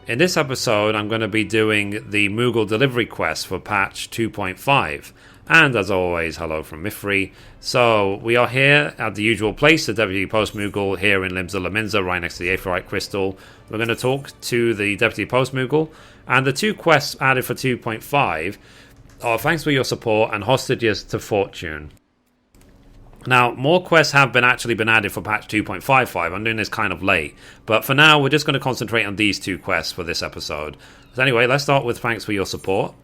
In this episode, I'm going to be doing the Moogle Delivery quest for patch 2.5. And as always, hello from Mithrie. So, we are here at the usual place, the Deputy Post Moogle here in Limsa Laminza, right next to the Aetheryte Crystal. We're going to talk to the Deputy Post Moogle. And the two quests added for 2.5 are thanks for your support and hostages to fortune. Now, more quests have been added for patch 2.55. I'm doing this kind of late. But for now, we're just going to concentrate on these two quests for this episode. So anyway, let's start with thanks for your support.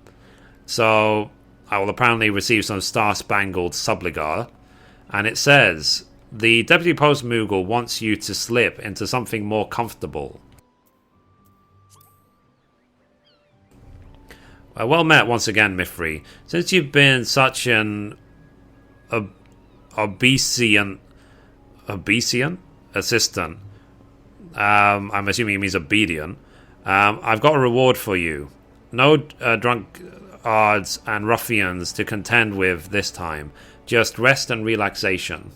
So, I will apparently receive some star-spangled subligar. And it says, the Deputy Post Moogle wants you to slip into something more comfortable. Well met once again, Mithrie. Since you've been such an obedient assistant, I'm assuming it means obedient, I've got a reward for you. No drunkards and ruffians to contend with this time. Just rest and relaxation.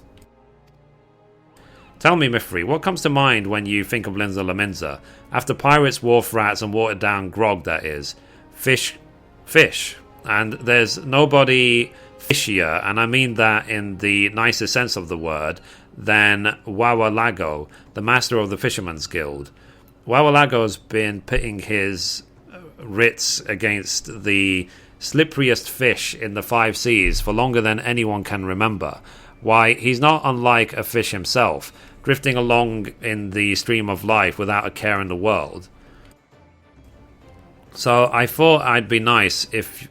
Tell me, Mithrie, what comes to mind when you think of Limsa Laminza? After pirates, wharf rats, and watered down grog, that is. Fish. And there's nobody fishier, and I mean that in the nicest sense of the word, than Wawalago, the master of the Fisherman's Guild. Wawalago's been pitting his writs against the slipperiest fish in the 5 seas for longer than anyone can remember. Why, he's not unlike a fish himself, drifting along in the stream of life without a care in the world. So I thought it'd be nice if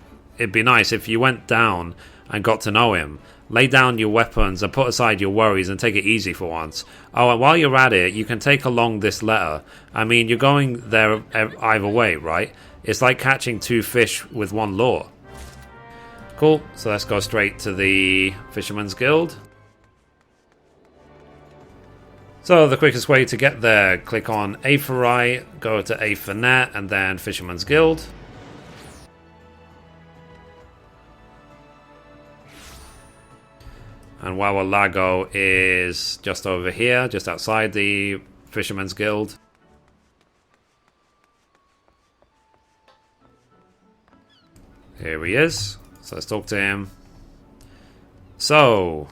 you went down and got to know him. Lay down your weapons and put aside your worries and take it easy for once. Oh, and while you're at it, you can take along this letter. I mean, you're going there either way, right? It's like catching 2 fish with 1 lure. Cool, so let's go straight to the Fisherman's Guild. So the quickest way to get there, click on Aetheryte, go to Aethernet, and then Fisherman's Guild. And Wawalago is just over here, just outside the Fisherman's Guild. Here he is. So let's talk to him. So,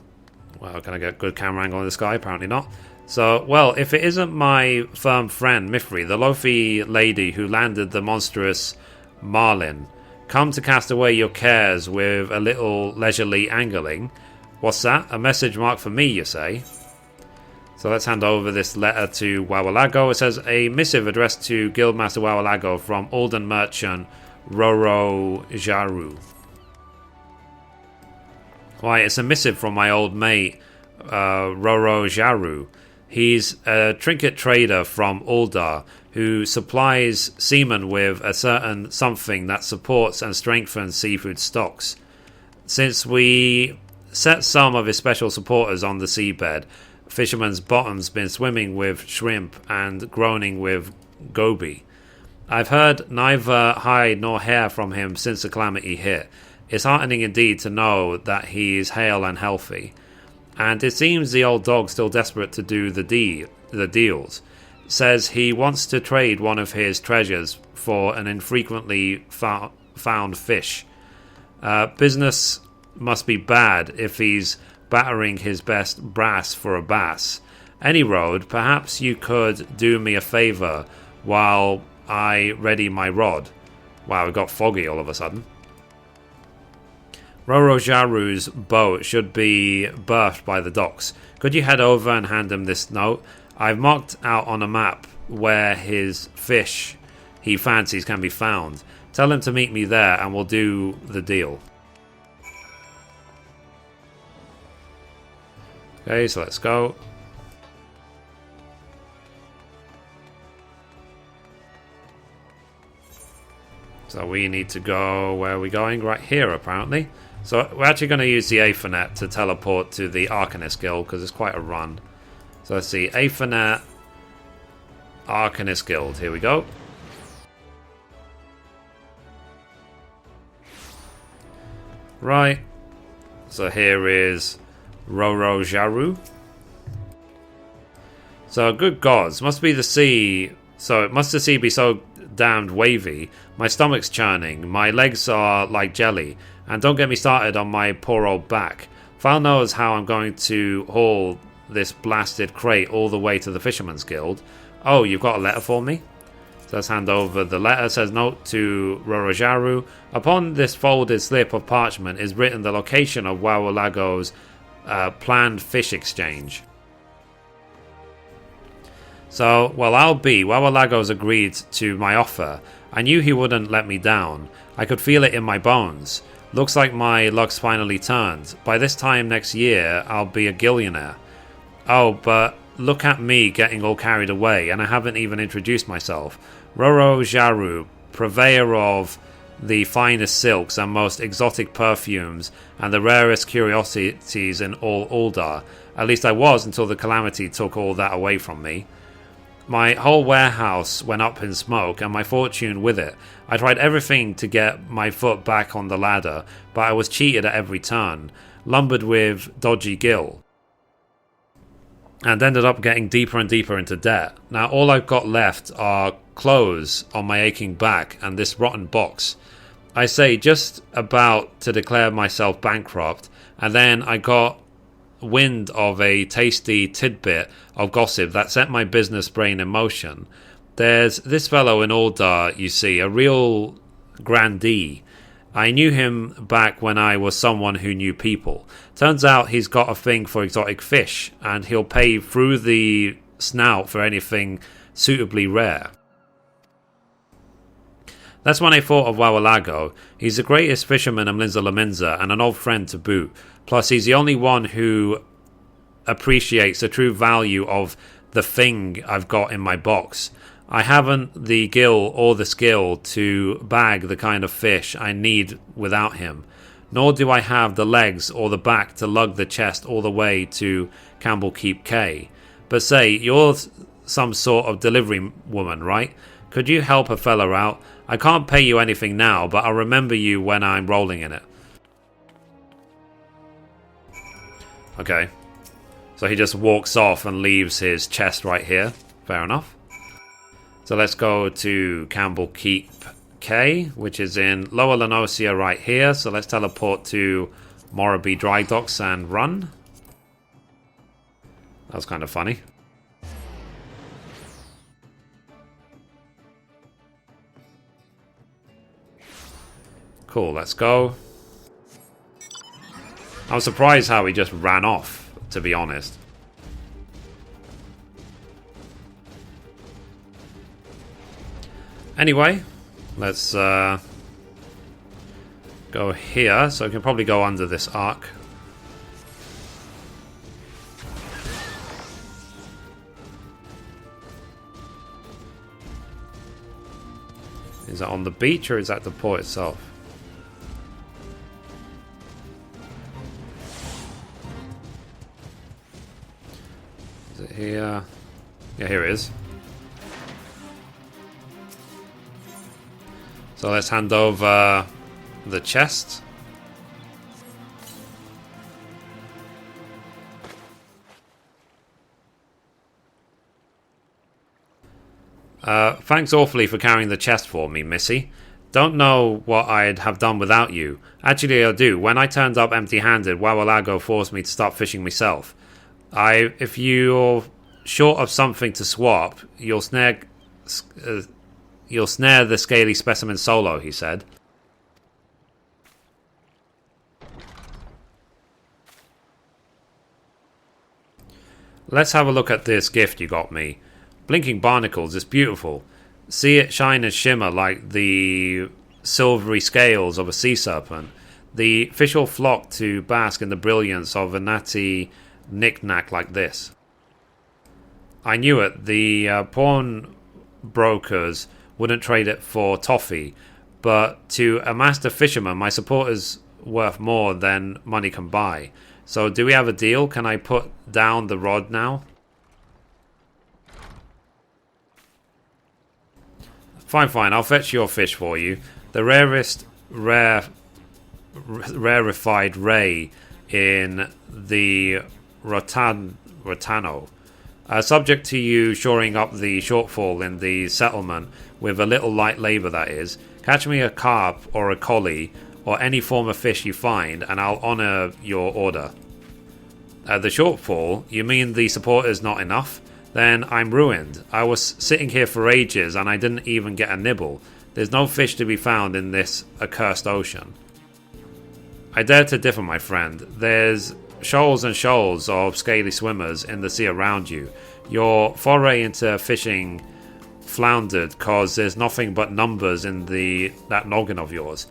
well, can I get a good camera angle on this guy? Apparently not. So, well, if it isn't my firm friend Mithrie, the loafy lady who landed the monstrous marlin, come to cast away your cares with a little leisurely angling. What's that? A message marked for me, you say? So let's hand over this letter to Wawalago. It says, a missive addressed to Guildmaster Wawalago from Alden merchant Roro Jaru. Why, it's a missive from my old mate, Roro Jaru. He's a trinket trader from Uldar who supplies seamen with a certain something that supports and strengthens seafood stocks. Since we set some of his special supporters on the seabed, Fisherman's Bottom's been swimming with shrimp and groaning with goby. I've heard neither hide nor hair from him since the calamity hit. It's heartening indeed to know that he's hale and healthy. And it seems the old dog's still desperate to do the deals. Says he wants to trade one of his treasures for an infrequently found fish. Business must be bad if he's battering his best brass for a bass. Any road, perhaps you could do me a favour while I ready my rod. Wow, it got foggy all of a sudden. Roro Jaru's boat should be berthed by the docks. Could you head over and hand him this note? I've marked out on a map where his fish he fancies can be found. Tell him to meet me there and we'll do the deal. Okay, so let's go. So we need to go, where are we going? Right here, apparently. So we're actually going to use the Aethernet to teleport to the Arcanist Guild, because it's quite a run. So let's see, Aethernet, Arcanist Guild, here we go. Right, so here is Roro Jaru. So good gods, must be the sea. So it must the sea be so damned wavy, my stomach's churning, my legs are like jelly, and don't get me started on my poor old back. Val knows how I'm going to haul this blasted crate all the way to the Fisherman's Guild. Oh, you've got a letter for me? So let's hand over the letter. It says, note to Rorojaru. Upon this folded slip of parchment is written the location of Wawalago's planned fish exchange. So, well, I'll be. Wawalago's agreed to my offer. I knew he wouldn't let me down. I could feel it in my bones. Looks like my luck's finally turned. By this time next year, I'll be a gillionaire. Oh, but look at me getting all carried away, and I haven't even introduced myself. Rorojaru, purveyor of the finest silks and most exotic perfumes and the rarest curiosities in all Uldar. At least I was until the calamity took all that away from me. My whole warehouse went up in smoke, and my fortune with it. I tried everything to get my foot back on the ladder, but I was cheated at every turn, lumbered with dodgy gil, and ended up getting deeper and deeper into debt. Now all I've got left are clothes on my aching back and this rotten box. I say, just about to declare myself bankrupt, and then I got wind of a tasty tidbit of gossip that set my business brain in motion. There's this fellow in Uldar, you see, a real grandee. I knew him back when I was someone who knew people. Turns out he's got a thing for exotic fish, and he'll pay through the snout for anything suitably rare. That's when I thought of Wawalago. He's the greatest fisherman in Linza Laminza and an old friend to boot. Plus, he's the only one who appreciates the true value of the thing I've got in my box. I haven't the gil or the skill to bag the kind of fish I need without him. Nor do I have the legs or the back to lug the chest all the way to Campbell Keep K. But say, you're some sort of delivery woman, right? Could you help a fella out? I can't pay you anything now, but I'll remember you when I'm rolling in it. Okay. So he just walks off and leaves his chest right here. Fair enough. So let's go to Campbell Keep K, which is in Lower Lenosia right here. So let's teleport to Morrowby Dry Docks and run. That was kind of funny. Cool, let's go. I was surprised how he just ran off, to be honest. Anyway, let's go here. So I can probably go under this arc. Is that on the beach or is that the port itself? Is it here? Yeah, here it is. So let's hand over the chest. Thanks awfully for carrying the chest for me, Missy. Don't know what I'd have done without you. Actually, I do. When I turned up empty-handed, Wawalago forced me to start fishing myself. If you're short of something to swap, you'll snare the scaly specimen solo, he said. Let's have a look at this gift you got me. Blinking barnacles, it's beautiful. See it shine and shimmer like the silvery scales of a sea serpent. The fish all flock to bask in the brilliance of a natty knick-knack like this. I knew it. The pawn brokers wouldn't trade it for toffee, but to a master fisherman, my support is worth more than money can buy. So do we have a deal? Can I put down the rod now? Fine, I'll fetch your fish for you. The rarest rarefied ray in the Rotano. Subject to you shoring up the shortfall in the settlement with a little light labour, that is. Catch me a carp or a collie or any form of fish you find, and I'll honour your order. The shortfall? You mean the support is not enough? Then I'm ruined. I was sitting here for ages and I didn't even get a nibble. There's no fish to be found in this accursed ocean. I dare to differ, my friend. There's shoals and shoals of scaly swimmers in the sea around you. Your foray into fishing floundered cause there's nothing but numbers in that noggin of yours.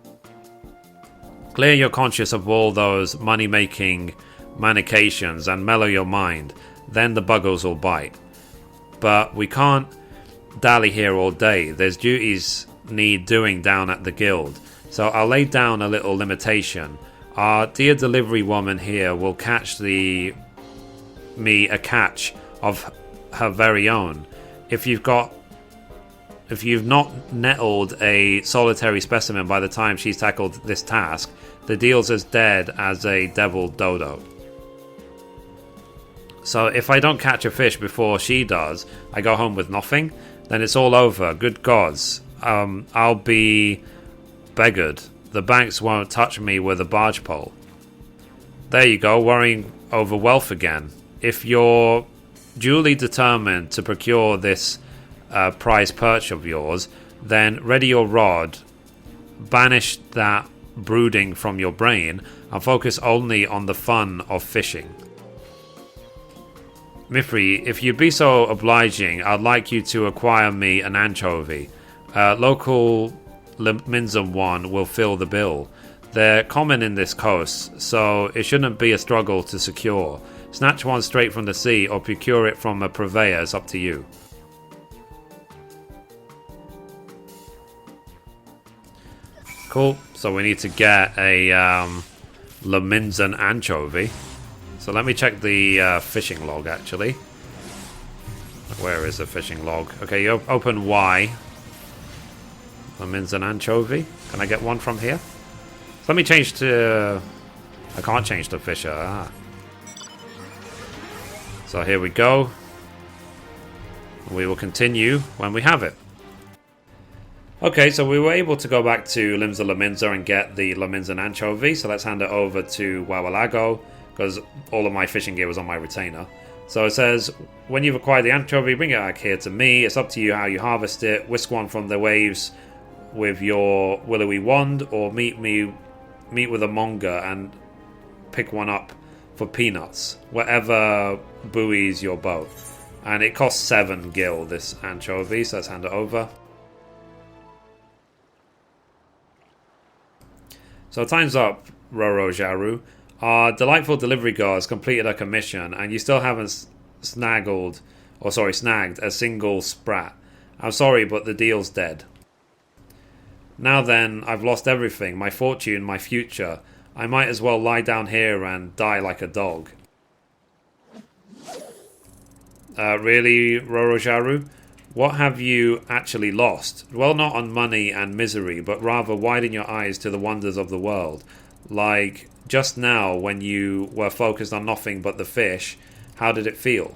Clear your conscience of all those money-making manications and mellow your mind. Then the buggles will bite. But we can't dally here all day. There's duties need doing down at the guild. So I'll lay down a little limitation. Our dear delivery woman here will catch me a catch of her very own. If you've not nettled a solitary specimen by the time she's tackled this task, the deal's as dead as a deviled dodo. So if I don't catch a fish before she does, I go home with nothing, then it's all over. Good gods. I'll be beggared. The banks won't touch me with a barge pole. There you go, worrying over wealth again. If you're duly determined to procure this prize perch of yours, then ready your rod, banish that brooding from your brain, and focus only on the fun of fishing. Mithrie, if you'd be so obliging, I'd like you to acquire me an anchovy. Local Minza one will fill the bill. They're common in this coast, so it shouldn't be a struggle to secure. Snatch one straight from the sea or procure it from a purveyor, it's up to you. Cool, so we need to get a Laminzan anchovy. So let me check the fishing log, actually. Where is the fishing log? Okay, you open Y. Laminzan anchovy. Can I get one from here? So let me change to... I can't change to fisher. Ah. So here we go. We will continue when we have it. Okay, so we were able to go back to Limsa Laminza and get the Laminzan anchovy. So let's hand it over to Wawalago, because all of my fishing gear was on my retainer. So it says, when you've acquired the anchovy, bring it back here to me. It's up to you how you harvest it. Whisk one from the waves with your willowy wand, or meet with a monger and pick one up for peanuts. Whatever buoys your boat. And it costs 7 gil, this anchovy, so let's hand it over. So time's up, Roro Jaru. Our delightful delivery girl has completed her commission, and you still haven't snagged a single sprat. I'm sorry, but the deal's dead. Now then, I've lost everything, my fortune, my future. I might as well lie down here and die like a dog. Really, Rorojaru? What have you actually lost? Well, not on money and misery, but rather widen your eyes to the wonders of the world. Like, just now, when you were focused on nothing but the fish, how did it feel?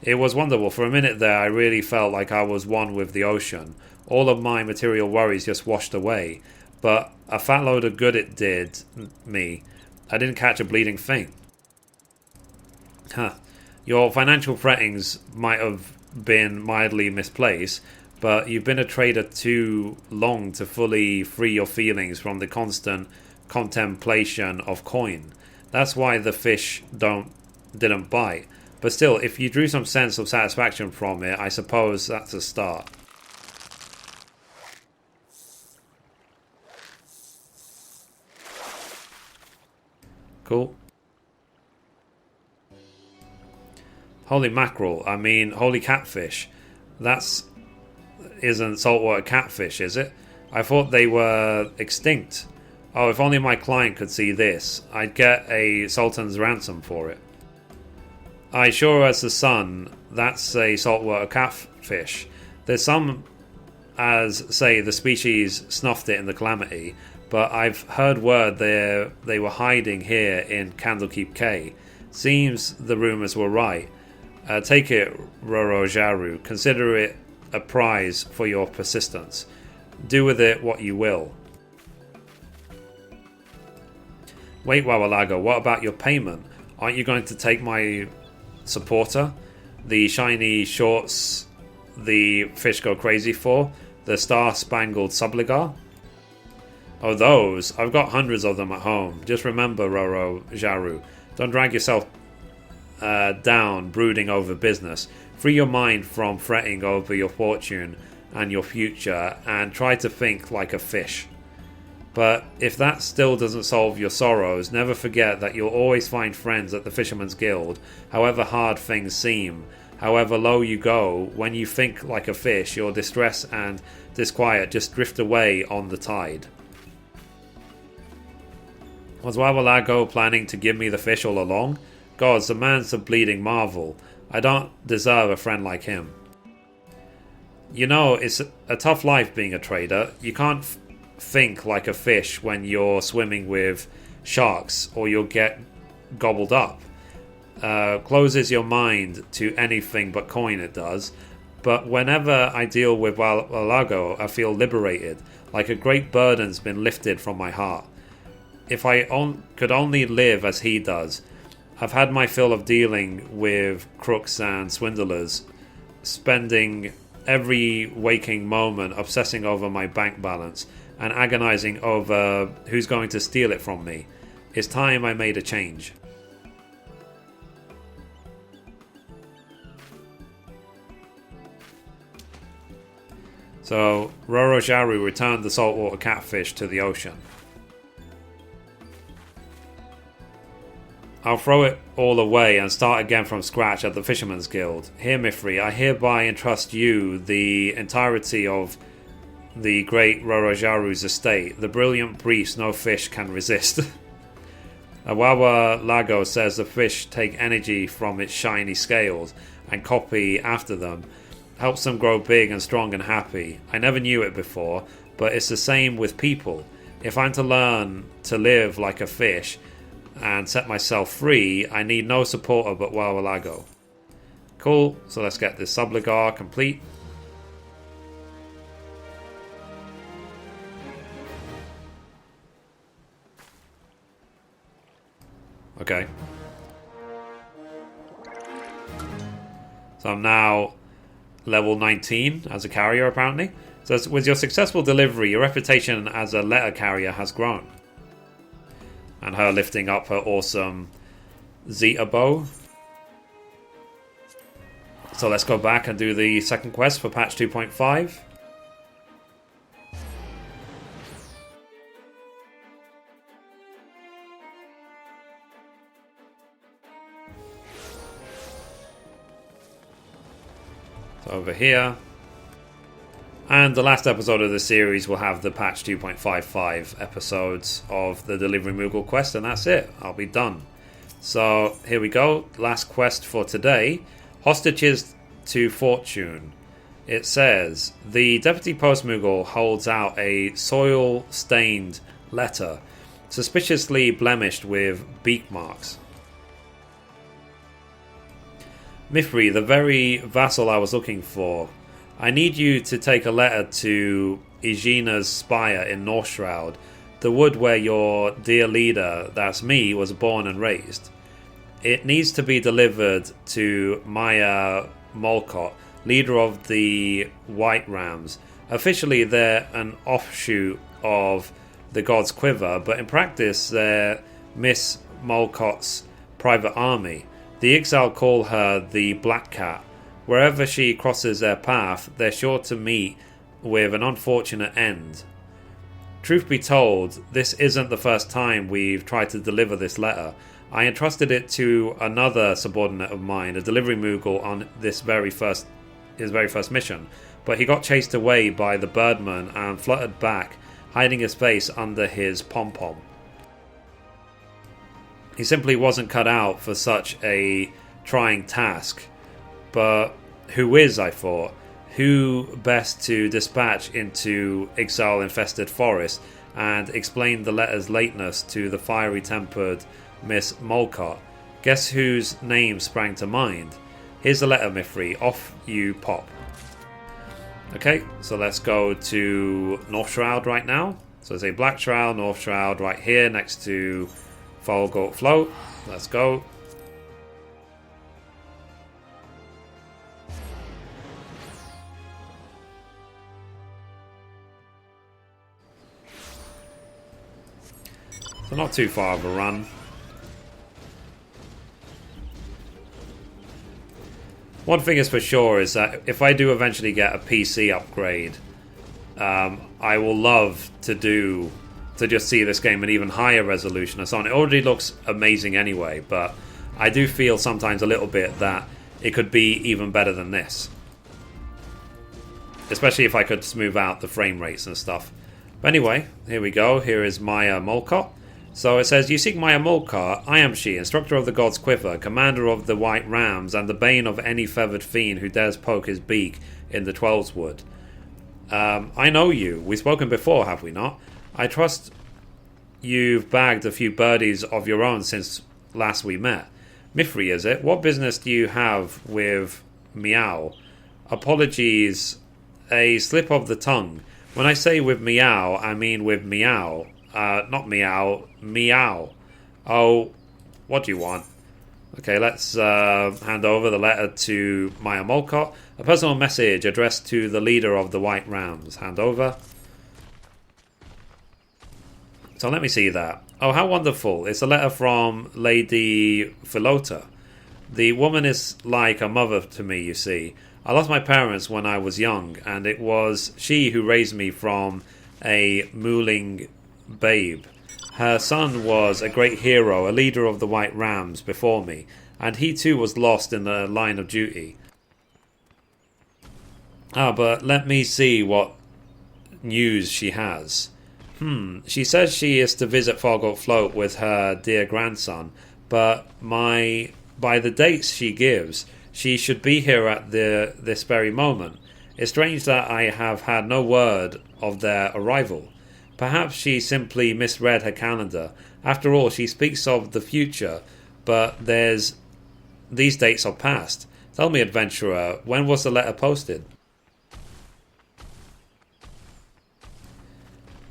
It was wonderful. For a minute there, I really felt like I was one with the ocean. All of my material worries just washed away. But a fat load of good it did me. I didn't catch a bleeding thing. Huh. Your financial frettings might have been mildly misplaced, but you've been a trader too long to fully free your feelings from the constant contemplation of coin. That's why the fish didn't bite. But still, if you drew some sense of satisfaction from it, I suppose that's a start. Cool. Holy mackerel, I mean holy catfish. Isn't saltwater catfish, is it? I thought they were extinct. Oh, if only my client could see this. I'd get a sultan's ransom for it. I sure as the sun, that's a saltwater catfish. There's some as say the species snuffed it in the calamity, but I've heard word they were hiding here in Candlekeep Cay. Seems the rumours were right. Take it, Rorojaru. Consider it a prize for your persistence. Do with it what you will. Wait, Wawalago, what about your payment? Aren't you going to take my supporter? The shiny shorts the fish go crazy for? The star-spangled subligar? Oh, those? I've got hundreds of them at home. Just remember, Rorojaru, don't drag yourself down brooding over business. Free your mind from fretting over your fortune and your future, and try to think like a fish. But if that still doesn't solve your sorrows, never forget that you'll always find friends at the Fisherman's Guild, however hard things seem, however low you go. When you think like a fish, your distress and disquiet just drift away on the tide. Was Wawalago planning to give me the fish all along? Gods, the man's a bleeding marvel. I don't deserve a friend like him. You know, it's a tough life being a trader. You can't think like a fish when you're swimming with sharks, or you'll get gobbled up. Closes your mind to anything but coin, it does. But whenever I deal with Wawalago, I feel liberated, like a great burden's been lifted from my heart. If I could only live as he does. I've had my fill of dealing with crooks and swindlers, spending every waking moment obsessing over my bank balance and agonizing over who's going to steal it from me. It's time I made a change. So, Rorojaru returned the saltwater catfish to the ocean. I'll throw it all away and start again from scratch at the Fisherman's Guild. Here, Mithrie, I hereby entrust you the entirety of the great Rorojaru's estate, the brilliant briefs no fish can resist. Wawalago says the fish take energy from its shiny scales and copy after them, helps them grow big and strong and happy. I never knew it before, but it's the same with people. If I'm to learn to live like a fish and set myself free, I need no supporter but Wawalago. Cool, so let's get this subligar complete. Okay. So I'm now level 19 as a carrier, apparently. So with your successful delivery, your reputation as a letter carrier has grown. And her lifting up her awesome Zeta bow. So let's go back and do the second quest for patch 2.5. So over here. And the last episode of the series will have the patch 2.55 episodes of the Delivery Moogle quest, and that's it. I'll be done. So here we go. Last quest for today. Hostages to Fortune. It says, the Deputy Post Moogle holds out a soil-stained letter, suspiciously blemished with beak marks. Mithrie, the very vassal I was looking for. I need you to take a letter to Igina's spire in Northshroud, the wood where your dear leader, that's me, was born and raised. It needs to be delivered to Maya Molcott, leader of the White Rams. Officially, they're an offshoot of the God's Quiver, but in practice, they're Miss Molcott's private army. The Ixal call her the Black Cat. Wherever she crosses their path, they're sure to meet with an unfortunate end. Truth be told, this isn't the first time we've tried to deliver this letter. I entrusted it to another subordinate of mine, a delivery Moogle, on his very first mission, but he got chased away by the birdman and fluttered back, hiding his face under his pom-pom. He simply wasn't cut out for such a trying task. But who is, I thought? Who best to dispatch into exile-infested forest and explain the letter's lateness to the fiery-tempered Miss Molcott? Guess whose name sprang to mind? Here's the letter, Mithrie. Off you pop. Okay, so let's go to North Shroud right now. So there's a Black Shroud, North Shroud right here next to Folgoat Float. Let's go. So not too far of a run. One thing is for sure is that if I do eventually get a PC upgrade, I will love to just see this game in even higher resolution and so on. It already looks amazing anyway, but I do feel sometimes a little bit that it could be even better than this. Especially if I could smooth out the frame rates and stuff. But anyway, here we go. Here is Maya Molcott. So it says, you seek Maya Molcott, I am she, instructor of the God's Quiver, commander of the White Rams, and the bane of any feathered fiend who dares poke his beak in the Twelveswood. I know you. We've spoken before, have we not? I trust you've bagged a few birdies of your own since last we met. Mithrie, is it? What business do you have with Meow? Apologies, a slip of the tongue. When I say with Meow, I mean with Meow. Not Meow, Meow. Oh, what do you want? Okay, let's hand over the letter to Maya Molcott. A personal message addressed to the leader of the White Rams. Hand over. So let me see that. Oh, how wonderful. It's a letter from Lady Philota. The woman is like a mother to me, you see. I lost my parents when I was young, and it was she who raised me from a mooling babe. Her son was a great hero, a leader of the White Rams before me, and he too was lost in the line of duty. But let me see what news she has. She says she is to visit Folgoat Float with her dear grandson, but by the dates she gives, she should be here at this very moment. It's strange that I have had no word of their arrival. Perhaps she simply misread her calendar. After all, she speaks of the future, but these dates are past. Tell me, adventurer, when was the letter posted?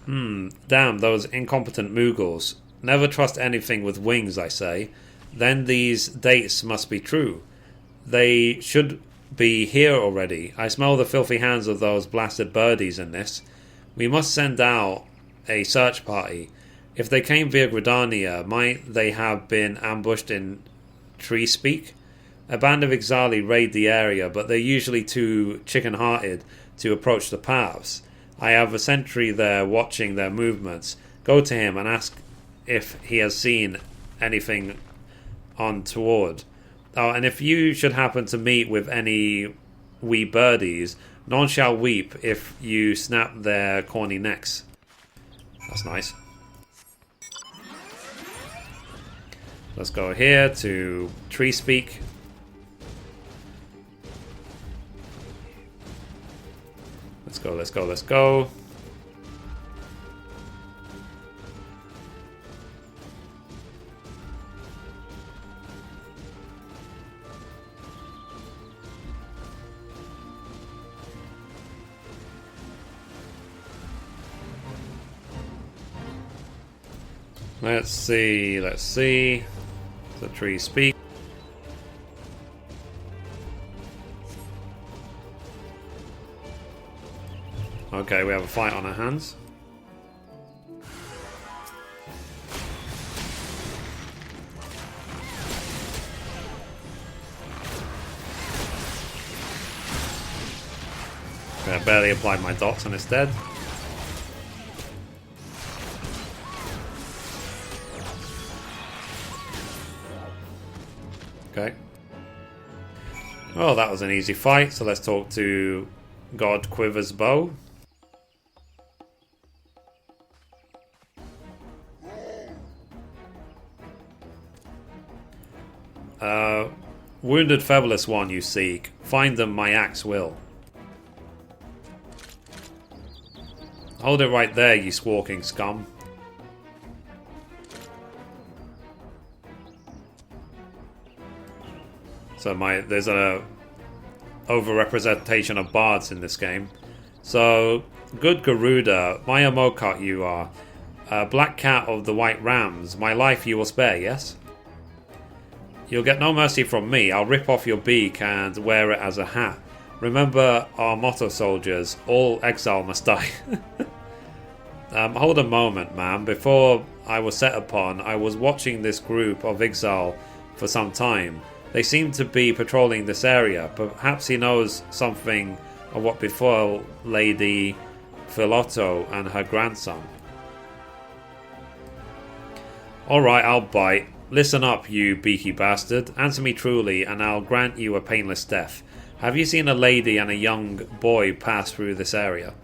Damn, those incompetent Moogles. Never trust anything with wings, I say. Then these dates must be true. They should be here already. I smell the filthy hands of those blasted birdies in this. We must send out a search party. If they came via Gridania, might they have been ambushed in Tree Speak? A band of Ixali raid the area, but they're usually too chicken-hearted to approach the paths. I have a sentry there watching their movements. Go to him and ask if he has seen anything untoward. Oh, and if you should happen to meet with any wee birdies, none shall weep if you snap their corny necks. That's nice. Let's go here to Tree Speak. Let's go, let's go, let's go. Let's see, let's see. The Tree Speak. Okay, we have a fight on our hands. Okay, I barely applied my dots and it's dead. Okay. Well, that was an easy fight, so let's talk to God Quiver's bow. Wounded featherless one you seek. Find them, my axe will. Hold it right there, you squawking scum. So there's a overrepresentation of bards in this game. So, good Garuda, my Amokot you are. Black Cat of the White Rams, my life you will spare, yes? You'll get no mercy from me. I'll rip off your beak and wear it as a hat. Remember our motto, soldiers, all exile must die. Hold a moment, ma'am. Before I was set upon, I was watching this group of exile for some time. They seem to be patrolling this area. Perhaps he knows something of what befell Lady Philotto and her grandson. Alright, I'll bite. Listen up, you beaky bastard. Answer me truly, and I'll grant you a painless death. Have you seen a lady and a young boy pass through this area?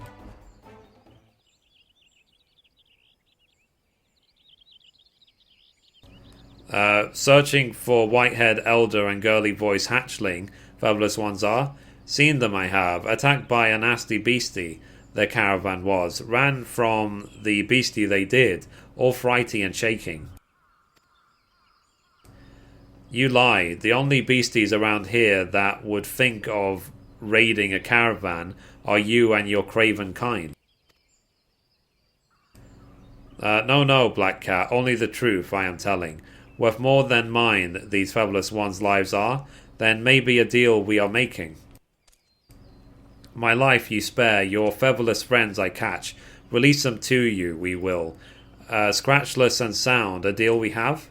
Searching for white-haired elder and girly voice hatchling, fabulous ones are. Seen them I have, attacked by a nasty beastie, their caravan was. Ran from the beastie they did, all frighty and shaking. You lie. The only beasties around here that would think of raiding a caravan are you and your craven kind. No, Black Cat, only the truth I am telling. Worth more than mine these fabulous ones' lives are, then maybe a deal we are making. My life you spare, your featherless friends I catch. Release them to you, we will. Scratchless and sound, a deal we have?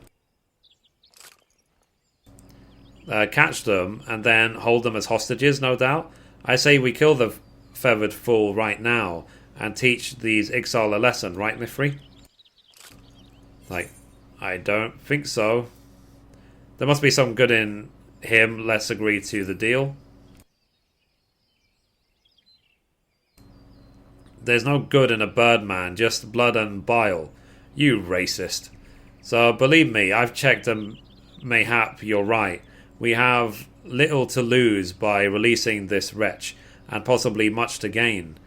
Catch them, and then hold them as hostages, no doubt? I say we kill the feathered fool right now, and teach these Ixal a lesson, right, Mithrie? Like, I don't think so. There must be some good in him, let's agree to the deal. There's no good in a birdman, just blood and bile. You racist. So believe me, I've checked and mayhap you're right. We have little to lose by releasing this wretch, and possibly much to gain.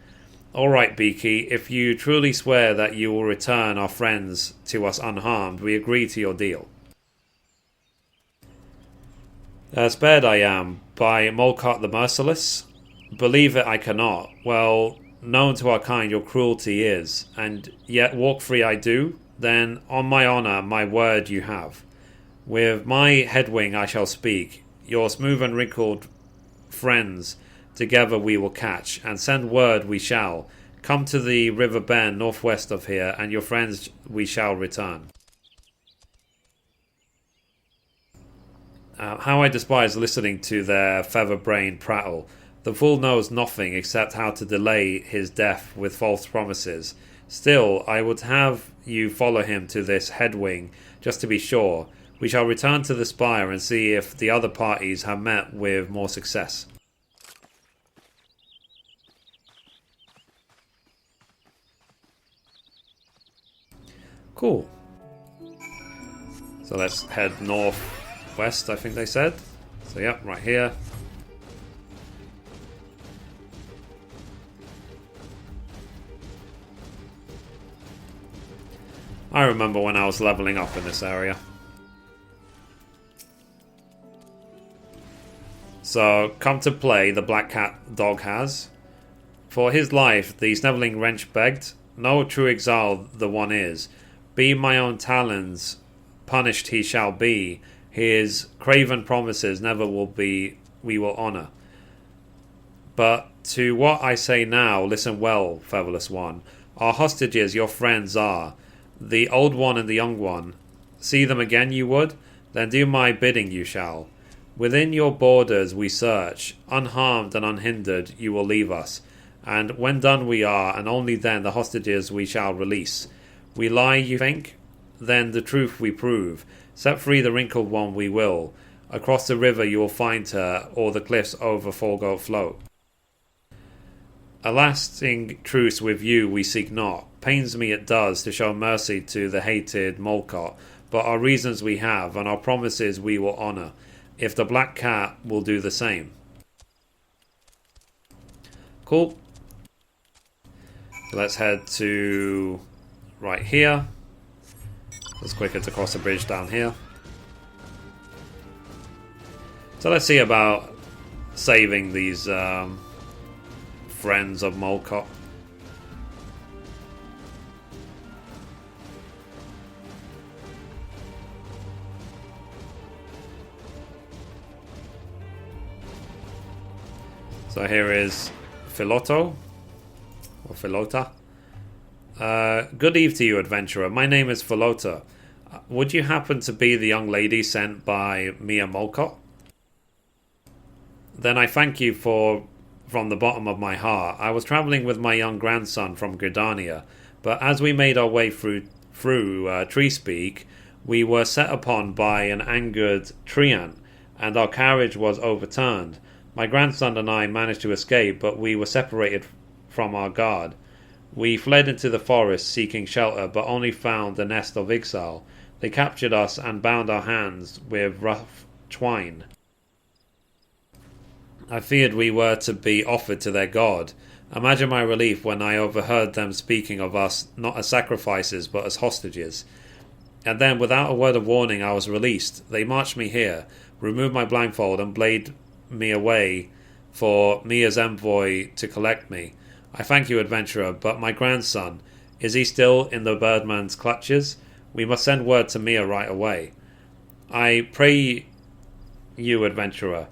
Alright, Beaky, if you truly swear that you will return our friends to us unharmed, we agree to your deal. Spared I am, by Molcart the Merciless? Believe it I cannot. Well, known to our kind your cruelty is, and yet walk free I do, then on my honour, my word you have. With my headwing I shall speak, your smooth and wrinkled friends together we will catch, and send word we shall. Come to the river bend northwest of here, and your friends we shall return. How I despise listening to their feather-brained prattle. The fool knows nothing except how to delay his death with false promises. Still, I would have you follow him to this headwing, just to be sure. We shall return to the spire and see if the other parties have met with more success. Cool. So let's head northwest, I think they said. So yeah, right here. I remember when I was leveling up in this area. So, come to play, the Black Cat dog has. For his life, the sneveling wrench begged. No true exile the one is. Be my own talons, punished he shall be. His craven promises never will be, we will honour. But to what I say now, listen well, featherless one. Our hostages your friends are, the old one and the young one. See them again you would? Then do my bidding you shall. Within your borders we search, unharmed and unhindered you will leave us. And when done we are, and only then the hostages we shall release. We lie, you think? Then the truth we prove. Set free the wrinkled one we will. Across the river you will find her, or the cliffs over Forgoat float. A lasting truce with you we seek not. Pains me it does to show mercy to the hated Molcot, but our reasons we have, and our promises we will honour, if the Black Cat will do the same. Cool. Let's head to right here. It's quicker to cross the bridge down here. So let's see about saving these friends of Molcott. So here is Filoto, or Filota. Good eve to you, adventurer. My name is Filota. Would you happen to be the young lady sent by Mia Molcott? Then I thank you from the bottom of my heart. I was travelling with my young grandson from Gridania, but as we made our way through Treespeak, we were set upon by an angered treant, and our carriage was overturned. My grandson and I managed to escape, but we were separated from our guard. We fled into the forest seeking shelter, but only found the nest of Ixal. They captured us and bound our hands with rough twine. I feared we were to be offered to their god. Imagine my relief when I overheard them speaking of us not as sacrifices but as hostages. And then, without a word of warning, I was released. They marched me here, removed my blindfold, and blade me away for Mia's envoy to collect me. I thank you, adventurer, but my grandson, is he still in the birdman's clutches? We must send word to Mia right away. I pray you, adventurer,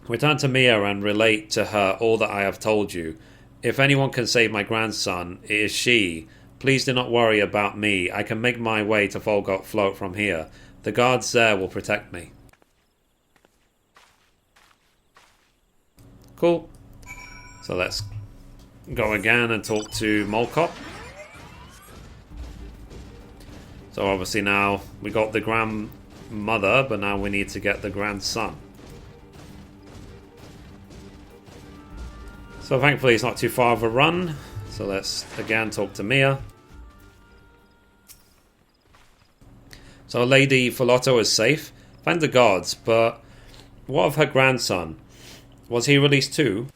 return to Mia and relate to her all that I have told you. If anyone can save my grandson, it is she. Please do not worry about me. I can make my way to Folgot Float from here. The guards there will protect me. Cool. So let's go again and talk to Molcott. So obviously now we got the grandmother, but now we need to get the grandson. So thankfully it's not too far of a run. So let's again talk to Mia. So Lady Filotto is safe. Thank the gods, but what of her grandson? Was he released too?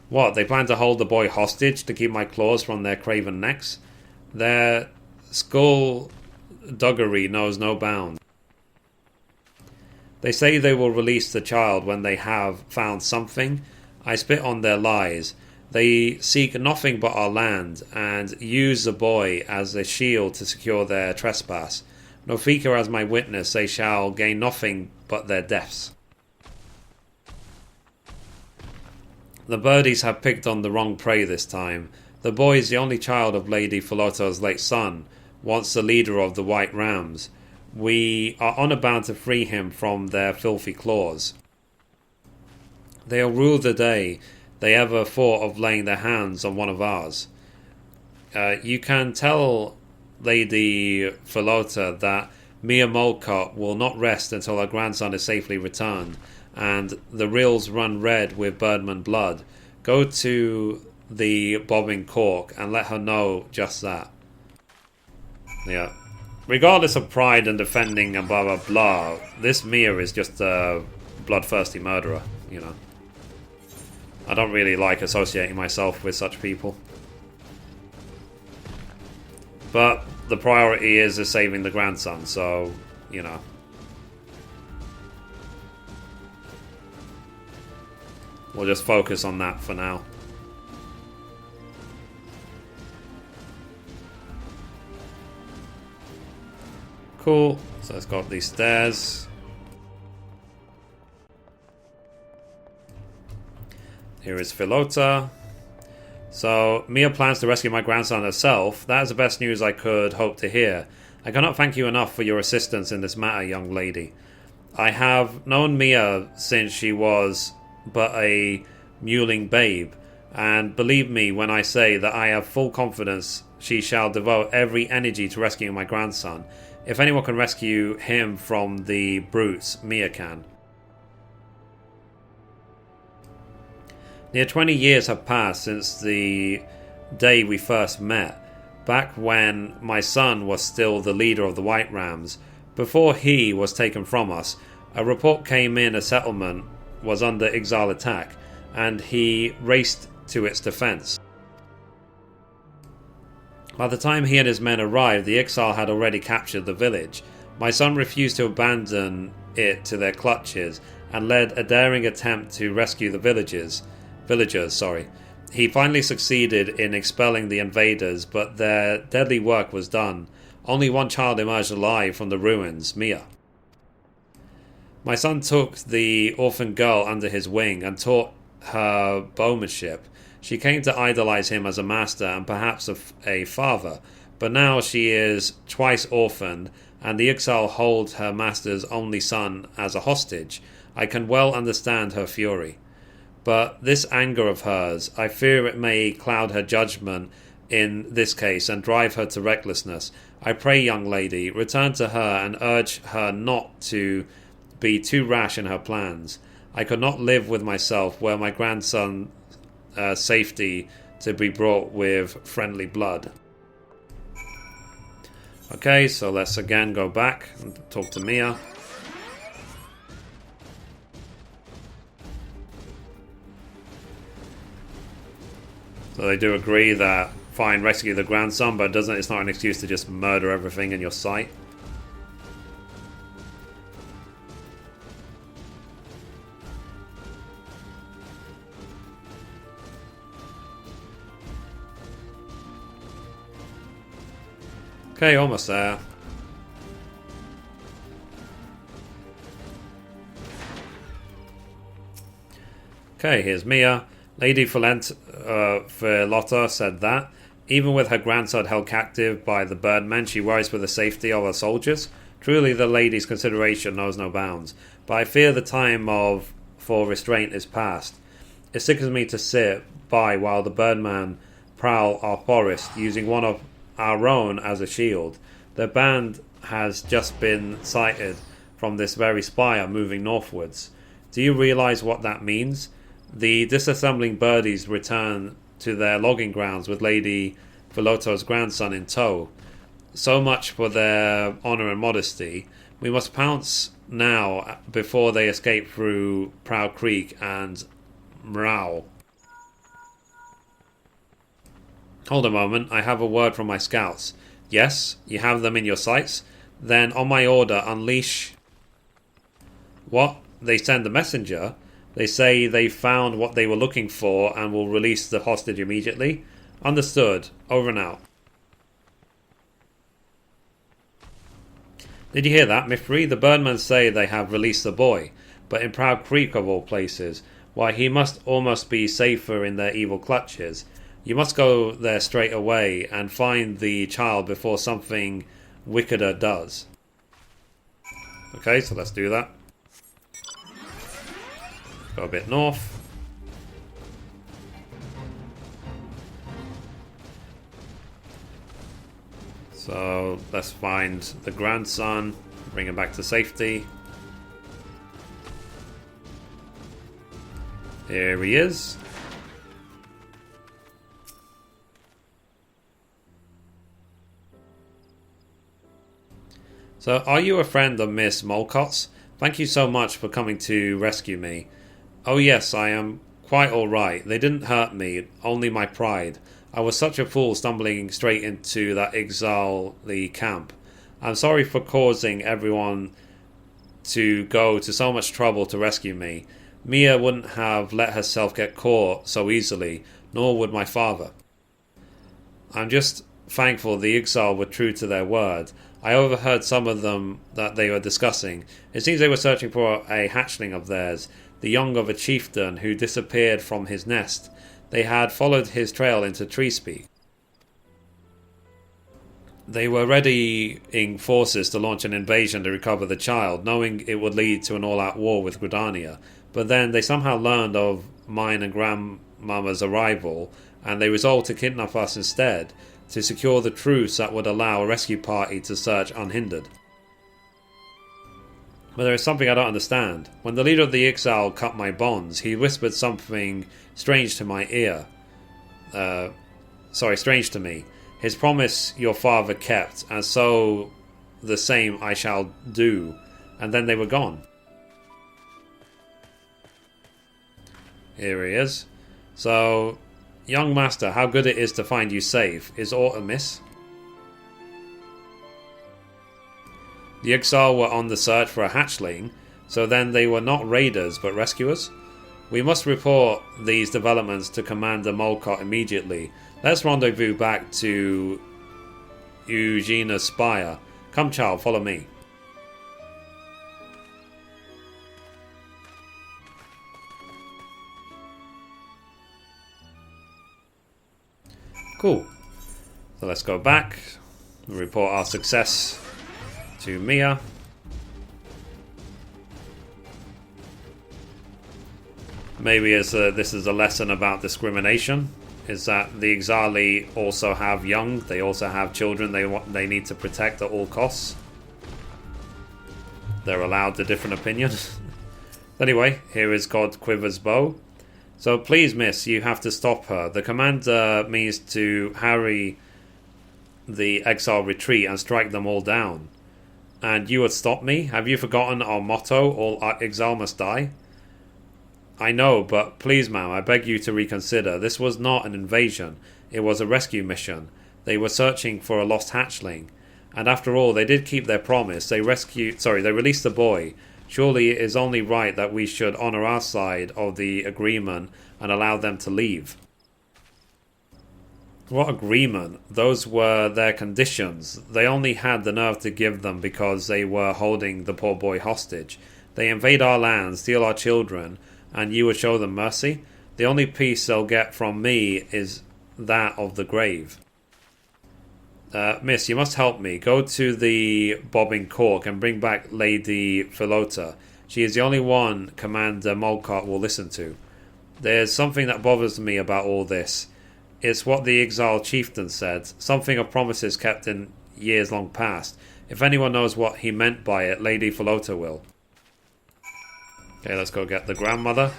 What, they plan to hold the boy hostage to keep my claws from their craven necks? Their skullduggery knows no bounds. They say they will release the child when they have found something. I spit on their lies. They seek nothing but our land, and use the boy as a shield to secure their trespass. Nofika as my witness, they shall gain nothing but their deaths. The birdies have picked on the wrong prey this time. The boy is the only child of Lady Filotto's late son, once the leader of the White Rams. We are honour bound to free him from their filthy claws. They'll rule the day they ever thought of laying their hands on one of ours. You can tell Lady Filota that Mia Molcott will not rest until her grandson is safely returned, and the reels run red with Birdman blood. Go to the bobbing cork and let her know just that. Yeah. Regardless of pride and defending and blah blah blah, this Mia is just a bloodthirsty murderer, you know. I don't really like associating myself with such people. But the priority is saving the grandson, so, you know. We'll just focus on that for now. Cool. So it's got these stairs. Here is Filota. So, Mia plans to rescue my grandson herself. That is the best news I could hope to hear. I cannot thank you enough for your assistance in this matter, young lady. I have known Mia since she was but a mewling babe, and believe me when I say that I have full confidence she shall devote every energy to rescuing my grandson. If anyone can rescue him from the brutes, Mia can. Near 20 years have passed since the day we first met, back when my son was still the leader of the White Rams. Before he was taken from us, a report came in a settlement was under Ixal attack, and he raced to its defense. By the time he and his men arrived, the exile had already captured the village. My son refused to abandon it to their clutches and led a daring attempt to rescue the villagers. He finally succeeded in expelling the invaders, but their deadly work was done. Only one child emerged alive from the ruins, Mia. My son took the orphan girl under his wing and taught her bowmanship. She came to idolize him as a master and perhaps a father, but now she is twice orphaned, and the exile holds her master's only son as a hostage. I can well understand her fury. But this anger of hers, I fear it may cloud her judgment in this case and drive her to recklessness. I pray, young lady, return to her and urge her not to be too rash in her plans. I could not live with myself were my grandson's safety to be brought with friendly blood. Okay, so let's again go back and talk to Mia. So they do agree that fine, rescue the grandson, but it's not an excuse to just murder everything in your sight. Okay, almost there. Okay, here's Mia. Lady Philotta said that, even with her grandson held captive by the birdmen, she worries for the safety of her soldiers. Truly, the lady's consideration knows no bounds, but I fear the time for restraint is past. It sickens me to sit by while the birdmen prowl our forest, using one of our own as a shield. Their band has just been sighted from this very spire moving northwards. Do you realize what that means? The disassembling birdies return to their logging grounds with Lady Philotta's grandson in tow. So much for their honour and modesty. We must pounce now before they escape through Prow Creek and Mrow. Hold a moment, I have a word from my scouts. Yes, you have them in your sights? Then, on my order, unleash... What? They send a messenger? They say they found what they were looking for and will release the hostage immediately? Understood. Over and out. Did you hear that, Mithrie? The birdmen say they have released the boy, but in Proud Creek of all places. Why, he must almost be safer in their evil clutches. You must go there straight away and find the child before something wickeder does. Okay, so let's do that. Go a bit north. So let's find the grandson, bring him back to safety. Here he is. So, are you a friend of Miss Molcott's? Thank you so much for coming to rescue me. Oh yes, I am quite alright. They didn't hurt me, only my pride. I was such a fool stumbling straight into that exile-y camp. I'm sorry for causing everyone to go to so much trouble to rescue me. Mia wouldn't have let herself get caught so easily, nor would my father. I'm just thankful the exile were true to their word. I overheard some of them that they were discussing. It seems they were searching for a hatchling of theirs, the young of a chieftain who disappeared from his nest. They had followed his trail into Treespeak. They were readying forces to launch an invasion to recover the child, knowing it would lead to an all-out war with Gridania. But then they somehow learned of mine and Grandmama's arrival, and they resolved to kidnap us instead, to secure the truce that would allow a rescue party to search unhindered. But there is something I don't understand. When the leader of the exile cut my bonds, he whispered something strange to my ear. Strange to me. His promise your father kept, and so the same I shall do. And then they were gone. Here he is. So, young master, how good it is to find you safe. Is aught amiss? The Exile were on the search for a hatchling, so then they were not raiders but rescuers? We must report these developments to Commander Molcott immediately. Let's rendezvous back to Eugena's Spire. Come, child, follow me. Cool. So let's go back and report our success to Mia. Maybe this is a lesson about discrimination. Is that the Ixali also have young, they also have children they need to protect at all costs. They're allowed a different opinion. Anyway, here is God Quiver's bow. So please, miss, you have to stop her. The commander means to harry the Exile retreat and strike them all down. And you would stop me? Have you forgotten our motto, all Exile must die? I know, but please, ma'am, I beg you to reconsider. This was not an invasion. It was a rescue mission. They were searching for a lost hatchling. And after all, they did keep their promise. They released the boy. Surely it is only right that we should honor our side of the agreement and allow them to leave. What agreement? Those were their conditions. They only had the nerve to give them because they were holding the poor boy hostage. They invade our land, steal our children, and you would show them mercy? The only peace they'll get from me is that of the grave. Miss, you must help me. Go to the bobbing cork and bring back Lady Philota. She is the only one Commander Molcott will listen to. There's something that bothers me about all this. It's what the exiled chieftain said, something of promises kept in years long past. If anyone knows what he meant by it, Lady Philota will. Okay, let's go get the grandmother.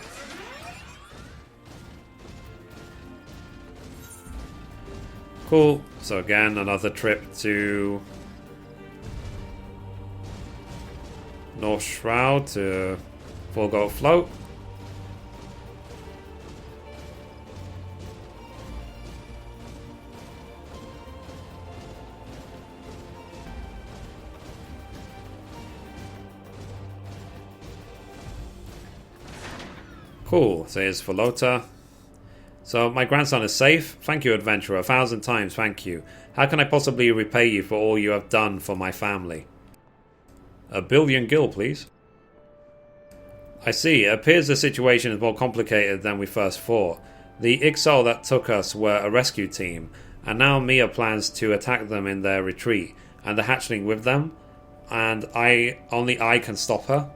Cool. So again, another trip to North Shroud to Full Goat Float. Cool, so here's Philota. So, my grandson is safe? Thank you, adventurer. 1,000 times thank you. How can I possibly repay you for all you have done for my family? 1 billion gil, please. I see. It appears the situation is more complicated than we first thought. The Ixal that took us were a rescue team, and now Mia plans to attack them in their retreat, and the hatchling with them, and only I can stop her?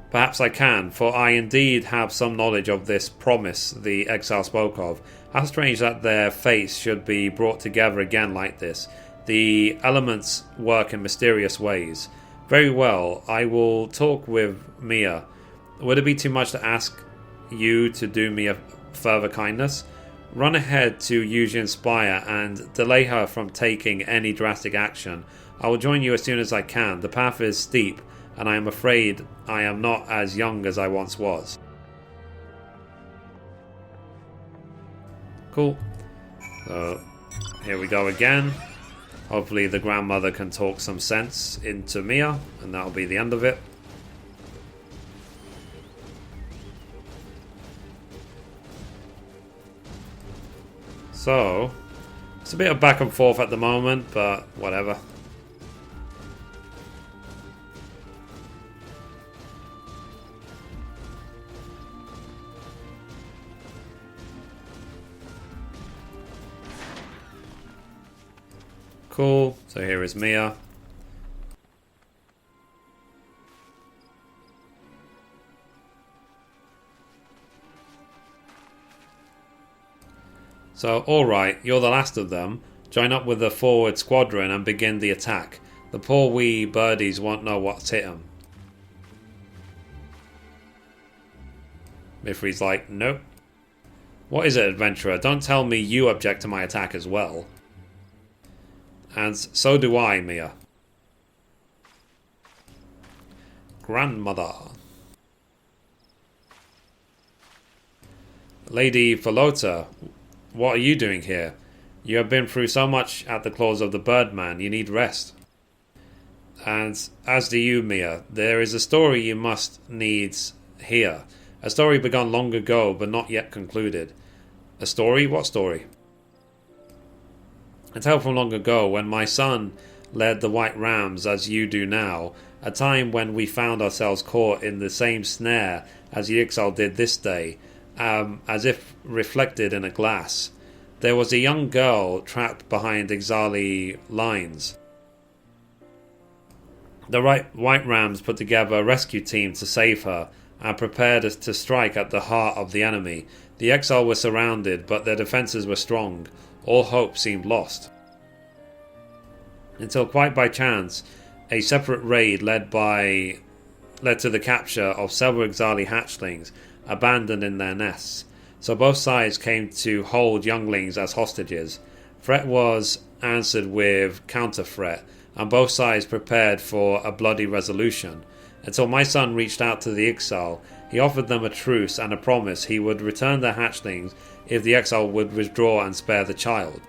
Perhaps I can, for I indeed have some knowledge of this promise the exile spoke of. How strange that their fates should be brought together again like this. The elements work in mysterious ways. Very well, I will talk with Mia. Would it be too much to ask you to do me a further kindness? Run ahead to Eugena's Spire and delay her from taking any drastic action. I will join you as soon as I can. The path is steep, and I am afraid I am not as young as I once was. Cool. So, here we go again. Hopefully the grandmother can talk some sense into Mia, and that'll be the end of it. So, it's a bit of back and forth at the moment, but whatever. Cool, so here is Mia. So, alright, you're the last of them. Join up with the forward squadron and begin the attack. The poor wee birdies won't know what's hit them. Mithrie's like, nope. What is it, adventurer? Don't tell me you object to my attack as well. And so do I, Mia. Grandmother. Lady Philota, what are you doing here? You have been through so much at the claws of the Birdman. You need rest. And as do you, Mia. There is a story you must needs hear. A story begun long ago, but not yet concluded. A story? What story? A tale from long ago, when my son led the White Rams as you do now, a time when we found ourselves caught in the same snare as Yixal did this day, as if reflected in a glass. There was a young girl trapped behind Ixali lines. The White Rams put together a rescue team to save her, and prepared us to strike at the heart of the enemy. The exile were surrounded, but their defences were strong. All hope seemed lost. Until quite by chance, a separate raid led to the capture of several Ixali hatchlings abandoned in their nests. So both sides came to hold younglings as hostages. Threat was answered with counter-threat, and both sides prepared for a bloody resolution. Until my son reached out to the exile, he offered them a truce and a promise he would return their hatchlings if the exile would withdraw and spare the child.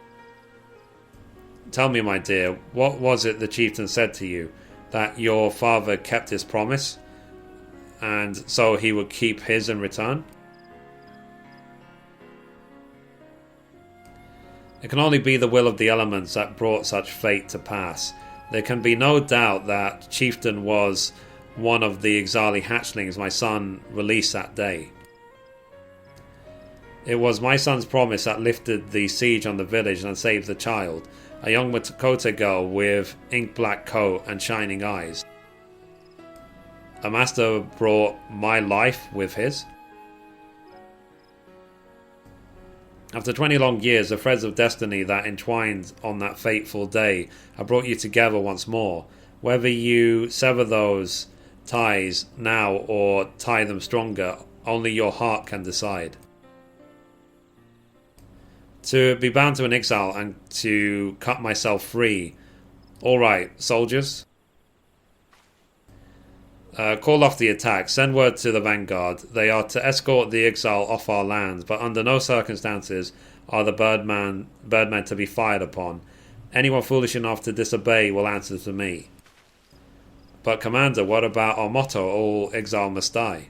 Tell me, my dear, what was it the chieftain said to you? That your father kept his promise, and so he would keep his in return? It can only be the will of the elements that brought such fate to pass. There can be no doubt that chieftain was one of the Ixali hatchlings my son released that day. It was my son's promise that lifted the siege on the village and saved the child, a young Matakota girl with ink-black coat and shining eyes. A master brought my life with his. After 20 long years, the threads of destiny that entwined on that fateful day have brought you together once more. Whether you sever those ties now or tie them stronger, only your heart can decide. To be bound to an exile and to cut myself free. Alright, soldiers. Call off the attack. Send word to the vanguard. They are to escort the exile off our lands, but under no circumstances are the birdmen to be fired upon. Anyone foolish enough to disobey will answer to me. But Commander, what about our motto, all exile must die?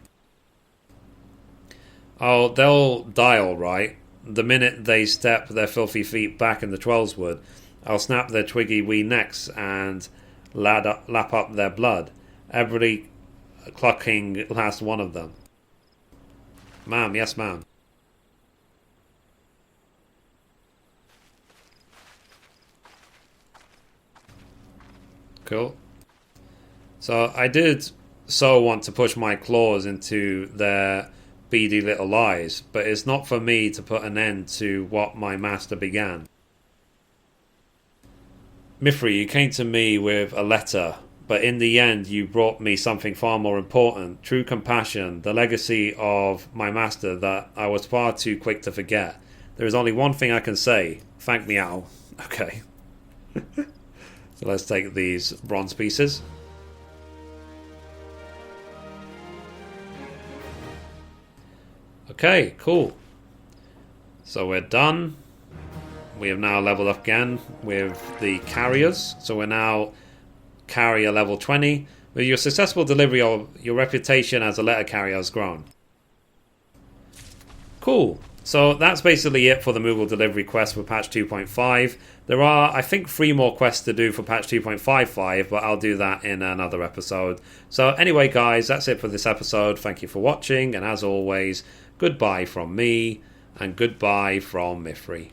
Oh, they'll die alright. The minute they step their filthy feet back in the Trollswood, I'll snap their twiggy wee necks and lap up their blood. Every clucking last one of them. Ma'am, yes ma'am. Cool. So I did want to push my claws into their beady little eyes, but it's not for me to put an end to what my master began. Mithrie, you came to me with a letter, but in the end you brought me something far more important, true compassion, the legacy of my master that I was far too quick to forget. There is only one thing I can say. Thank me, Al. Okay. So let's take these bronze pieces. Okay, cool. So we're done. We have now leveled up again with the carriers. So we're now carrier level 20. With your successful delivery, your reputation as a letter carrier has grown. Cool. So that's basically it for the Moogle Delivery quest for patch 2.5. There are, I think, 3 more quests to do for patch 2.55, but I'll do that in another episode. So anyway, guys, that's it for this episode. Thank you for watching, and as always, goodbye from me, and goodbye from Mithrie.